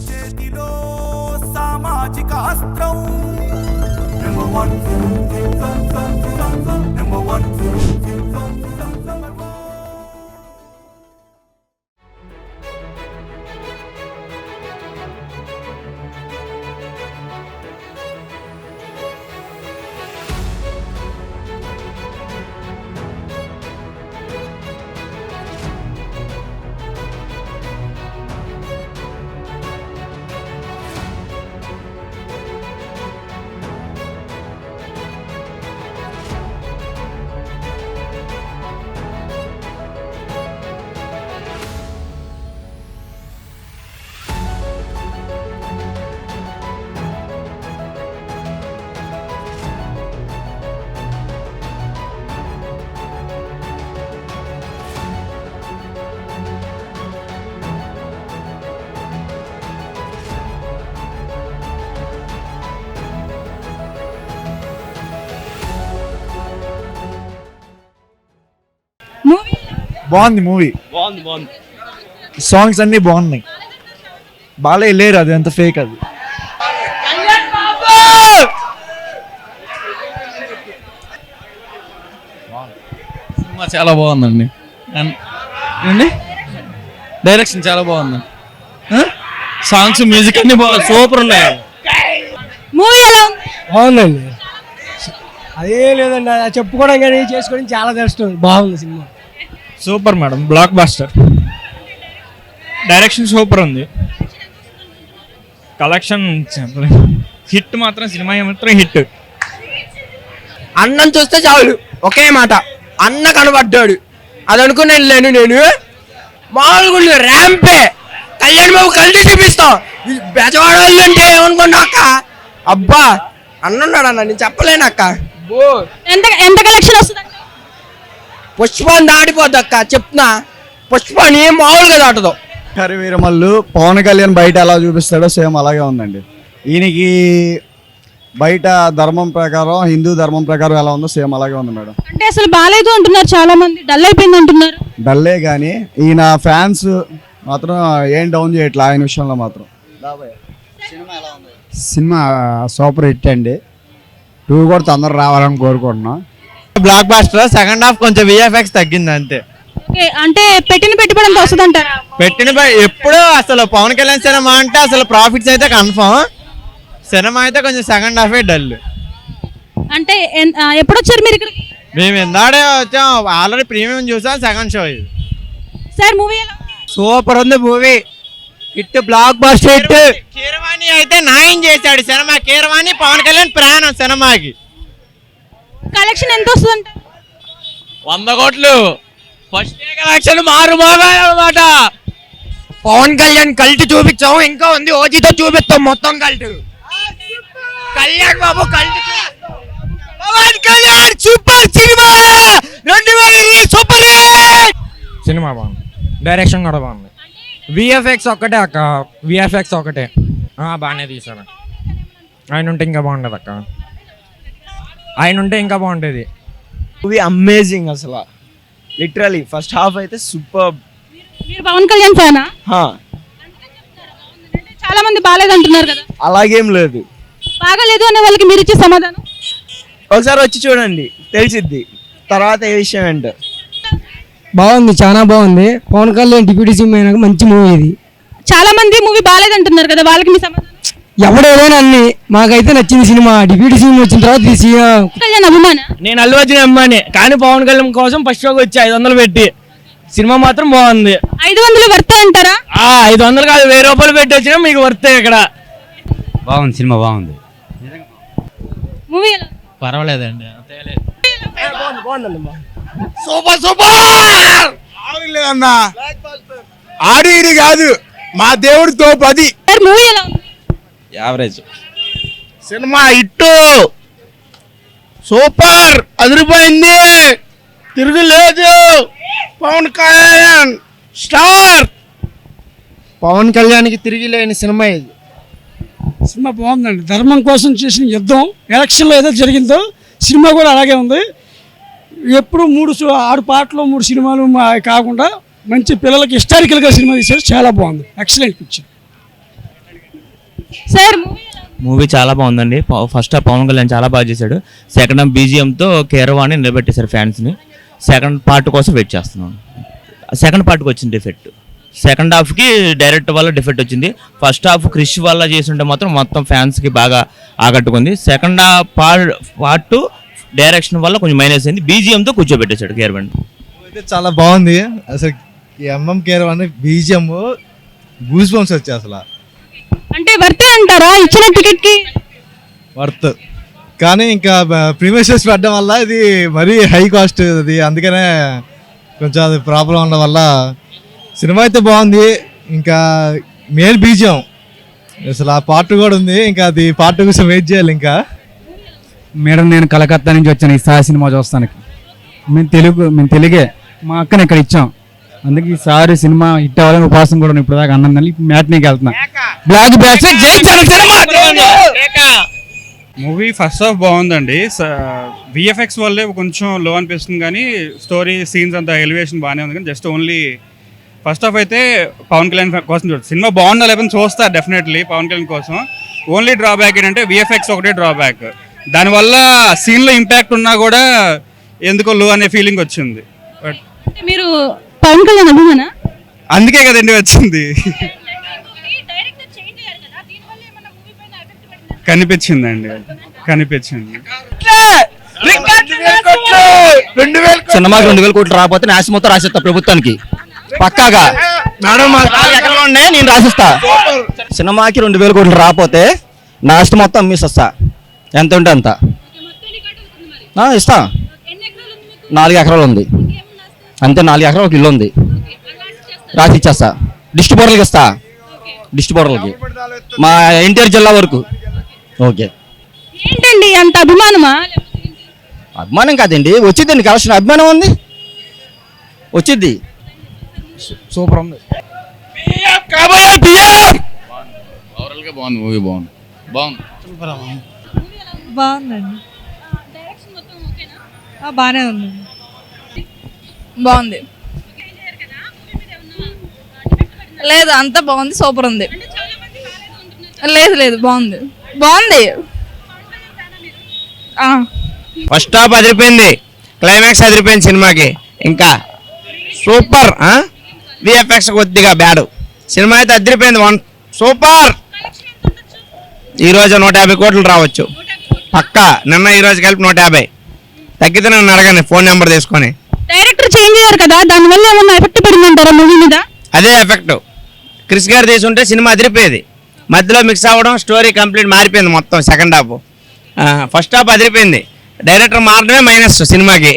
చేతిలో సామాజిక అస్త్రం నెంబర్ 1 బాగుంది మూవీ, సాంగ్స్ అన్ని బాగున్నాయి. బాగా లేరు, అది ఎంత ఫేక్ అది. సినిమా చాలా బాగుందండి, డైరెక్షన్ చాలా బాగుందండి, సాంగ్స్ మ్యూజిక్ అన్ని బాగుంది, సూపర్ ఉన్నాయి. మూవీ ఎలా బాగుందండి, అదే లేదండి, చెప్పుకోవడం కానీ చేసుకోవడం చాలా తెలుస్తుంది. బాగుంది cinema, super madam, blockbuster. Direction super ఉంది, కలెక్షన్ హిట్ మాత్రం, సినిమా మాత్రం హిట్. అన్నం చూస్తే చాలు, ఒకే మాట, అన్న కనబడ్డాడు, అది అనుకుని వెళ్ళాను నేను. మామూలుగా ర్యాంపే, కళ్యాణ్ బాబు కలిసి చూపిస్తాం. బెజవాడ వాళ్ళు అంటే ఏమనుకున్నా అక్క, అబ్బా అన్నున్నాడు అన్న, నేను చెప్పలేను అక్క. ఎంత కలెక్షన్ వస్తుంది? పుష్పాన్ని దాటిపోద్ది అక్క, చెప్తున్నా, పుష్పాన్ని మామూలుగా దాటదు. వీరమల్లు పవన్ కళ్యాణ్ బయట ఎలా చూపిస్తాడో సేమ్ అలాగే ఉందండి. ఈయనకి బయట ధర్మం ప్రకారం, హిందూ ధర్మం ప్రకారం ఎలా ఉందో సేమ్ అలాగే ఉంది మేడం. అంటే అసలు బాగాలేదు అంటున్నారు చాలా మంది, డల్ అయిపోయింది అంటున్నారు. డల్లే కానీ ఈయన ఫ్యాన్స్ మాత్రం ఏం డౌన్ చేయట్లా ఆయన విషయంలో మాత్రం. సినిమా సూపర్ హిట్ అండి, 2 కూడా తొందర రావాలని కోరుకుంటున్నాం. బ్లాక్ బాస్టర్, సెకండ్ హాఫ్ కొంచెం విఎఫ్ఎక్స్ తగ్గింది అంతే. అంటే పెట్టిన పెట్టుబడి అంత వస్తుంది అంటారా? ఎప్పుడు అసలు పవన్ కళ్యాణ్ సినిమా అంటే అసలు ప్రాఫిట్స్ అయితే కన్ఫర్మ్, సినిమా అయితే కొంచెం సెకండ్ హాఫే డల్. అంటే ఎప్పుడు వచ్చారు మీరు ఇక్కడికి? మేము ఎందాడే వచ్చాం, ఆల్రెడీ ప్రీమియం చూసాం, సెకండ్ షో ఇది. సార్ మూవీ ఎలా? సూపర్ ఉంది movie, hit, blockbuster hit. Keeravani అయితే న్యాయం చేశాడు సినిమా, కీరవాణి పవన్ కళ్యాణ్ ప్రాణం సినిమాకి. కలెక్షన్ ఎంత వస్తుంది? 100 కోట్లు ఫస్ట్ డే కలెక్షన్ మారుమోగాలన్నమాట. పవన్ కళ్యాణ్ కల్ట్ చూపించాం, ఇంకా ఉంది ఓజీతో చూపిస్తాం మొత్తం cult. Kalyan Babu cult, Pawan Kalyan super cinema, 2020 super hit. Cinema బాగుంది, డైరెక్షన్ కూడా బాగుంది, విఎఫ్ఎక్స్ ఒక్కటే అక్క, విఎఫ్ఎక్స్ ఒకటే బాగానే తీసాను. ఆయన ఉంటే ఇంకా బాగుండేది అక్క, ఆయన ఉంటే ఇంకా బాగుండేది. మూవీ అమేజింగ్ అసలు, లిటరలీ ఫస్ట్ హాఫ్ అయితే సూపర్. మీరు పవన్ కళ్యాణ్ ఫ్యానా? చాలా మంది బాగాలేదు అంటున్నారు కదా. అలాగేం లేదు, బాగాలేదు అనే వాళ్ళకి మీరు ఇచ్చే సమాధానం ఒకసారి వచ్చి చూడండి తెలిసిద్ది, తర్వాత ఏ విషయం ఏంటో. బాగుంది, చాలా బాగుంది. పవన్ కళ్యాణ్ డిప్యూటీ సీఎం అయినాక మంచి మూవీ ఇది. చాలా మంది మూవీ బాగాలేదు అంటున్నారు కదా, వాళ్ళకి మీ సమాధానం? ఎవడేదైనా అన్ని, మాకైతే నచ్చింది సినిమా. డిప్యూటీ సీఎం వచ్చిన తర్వాత కళ్యాణ్ అభిమాన, నేను అల్లు అర్జున్ అమ్మాని, కానీ పవన్ కళ్యాణ్ కోసం ఫస్ట్ షోకి వచ్చి 500 పెట్టి, సినిమా మాత్రం బాగుంది. 500 వర్తే అంటారా? 500 కాదు, 1000 రూపాయలు పెట్టి వచ్చినా మీకు వర్తే. ఇక్కడ బాగుంది, సినిమా బాగుంది. మూవీ ఎలా? పర్వాలేదండి, సూపర్ సూపర్ లేదన్నా, ఆడి ఇది కాదు, మా దేవుడితో 10. మూవీ ఎలా ఉంది? యావరేజ్. సినిమా హిట్, సూపర్, అదిరిపోయింది, తిరుగులేదు. పవన్ కళ్యాణ్ స్టార్. పవన్ కళ్యాణ్కి తిరిగి లేని సినిమా ఇది. సినిమా బాగుందండి, ధర్మం కోసం చేసిన యుద్ధం, ఎలక్షన్లో ఏదో జరిగిందో సినిమా కూడా అలాగే ఉంది. ఎప్పుడు 6 పాటలు 3 సినిమాలు కాకుండా మంచి పిల్లలకి హిస్టారికల్గా సినిమా తీశారు, చాలా బాగుంది, ఎక్సలెంట్ పిక్చర్. సార్ మూవీ చాలా బాగుందండి. ఫస్ట్ హాఫ్ పవన్ కళ్యాణ్ చాలా బాగా చేశాడు. సెకండ్ హాఫ్ బీజిఎంతో కేరవాణి నిలబెట్టేశారు ఫ్యాన్స్ని. సెకండ్ పార్ట్ కోసం వెయిట్ చేస్తున్నాను. సెకండ్ పార్ట్కి వచ్చింది డిఫెక్ట్. సెకండ్ హాఫ్కి డైరెక్టర్ వల్ల డిఫెక్ట్ వచ్చింది. ఫస్ట్ హాఫ్ క్రిష్ వల్ల చేస్తుంటే మాత్రం మొత్తం ఫ్యాన్స్కి బాగా ఆకట్టుకుంది. సెకండ్ హాఫ్ పార్ట్ డైరెక్షన్ వల్ల కొంచెం మైనస్ అయింది. బీజిఎంతో కూర్చోబెట్టేశాడు కేరవాణి. అయితే చాలా బాగుంది అసలు. MM Keeravani BGM goose bumps వచ్చాయి అసలు. అంటే వర్తే అంటారా ఇచ్చిన టికెట్ కి? వర్త్, కానీ ఇంకా ప్రీమియర్స్ పెట్టడం వల్ల ఇది మరీ హై కాస్ట్ అది, అందుకనే కొంచెం అది ప్రాబ్లం ఉండడం వల్ల. సినిమా అయితే బాగుంది. ఇంకా మెయిన్ బీజియం అసలు ఆ పార్ట్ కూడా ఉంది. ఇంకా అది పార్ట్ కోసం వెయిట్ చేయాలి. ఇంకా మేడం నేను కలకత్తా నుంచి వచ్చాను ఈ సార్ సినిమా చూస్తానికి. మేము తెలుగే, మా అక్కని ఇక్కడ ఇచ్చాం. అందుకే ఈసారి సినిమా హిట్ అవ్వాలని ఉపాసం కూడా ఇప్పుడు దాకా అన్నం మ్యాట్నీకి వెళ్తున్నా. బ్లాక్ బ్యాచ్ జై సినిమా. మూవీ ఫస్ట్ హాఫ్ బాగుందండి. విఎఫ్ఎక్స్ వల్లే కొంచెం లో అనిపిస్తుంది, కానీ స్టోరీ సీన్స్ అంతా ఎలివేషన్ బాగానే ఉంది. కానీ జస్ట్ ఓన్లీ ఫస్ట్ హాఫ్ అయితే పవన్ కళ్యాణ్ కోసం చూడండి. సినిమా బాగుందా లేకపోతే చూస్తారు డెఫినెట్లీ పవన్ కళ్యాణ్ కోసం. ఓన్లీ డ్రాబ్యాక్ ఏంటంటే విఎఫ్ఎక్స్ ఒకటే డ్రాబ్యాక్. దానివల్ల సీన్లో ఇంపాక్ట్ ఉన్నా కూడా ఎందుకో లో అనే ఫీలింగ్ వచ్చింది. బట్ మీరు పవన్ కళ్యాణ్ అభిమానా? అందుకే కదండి వచ్చింది. కనిపించిందండి, కనిపించింది. సినిమాకి 2,000 కోట్లు రాకపోతే నాశ మొత్తం రాసిస్తా ప్రభుత్వానికి పక్కాగా. ఎక్కడ ఉండే నేను రాసిస్తా. సినిమాకి 2,000 కోట్లు రాకపోతే నాశ మొత్తం అమ్మేస్తా. ఎంత ఉంటే అంత ఇస్తా. 4 ఎకరాలు ఉంది అంతే. 4 ఎకరాలు ఒక ఇల్లు ఉంది, రాసి ఇచ్చేస్తా. డిస్ట్రిబ్యూటర్లకి ఇస్తా. డిస్ట్రిబ్యూటర్లకి మా ఎన్టీఆర్ జిల్లా వరకు. ఓకే. ఏంటండి అంత అభిమానమా? అభిమానం కాదండి, వచ్చిందండి కలెక్షన్. అభిమానం ఉంది, వచ్చింది. సూపర్ ఉంది. బాగుంది మూవీ, బాగుంది బాగుందండి. బాగానే ఉంది, బాగుంది. లేదు అంత బాగుంది, సూపర్ ఉంది. లేదు లేదు బాగుంది, బాగుంది. ఫస్ట్ హాఫ్ అదిరిపోయింది, క్లైమాక్స్ అదిరిపోయింది సినిమాకి. ఇంకా సూపర్. విఎఫ్ఎక్స్ కొద్దిగా బ్యాడ్. సినిమా అయితే అదిరిపోయింది. సూపర్. ఈరోజు 150 కోట్లు రావచ్చు పక్కా. నిన్న ఈరోజు కలిపి 150. తగ్గితే నన్ను అడగండి ఫోన్ నెంబర్ తీసుకొని. డైరెక్టర్ చేంజ్ అయ్యారు కదా, దానివల్ల ఏమన్నా ఎఫెక్ట్ పడిందంటారా మూవీ మీద? అదే ఎఫెక్ట్. క్రిష్ గారు తీసుంటే సినిమా అదిరిపోయేది. మధ్యలో మిక్స్ అవ్వడం, స్టోరీ కంప్లీట్ మారిపోయింది మొత్తం. సెకండ్ హాఫ్, ఫస్ట్ హాఫ్ అదిరిపోయింది. డైరెక్టర్ మారడమే మైనస్ సినిమాకి.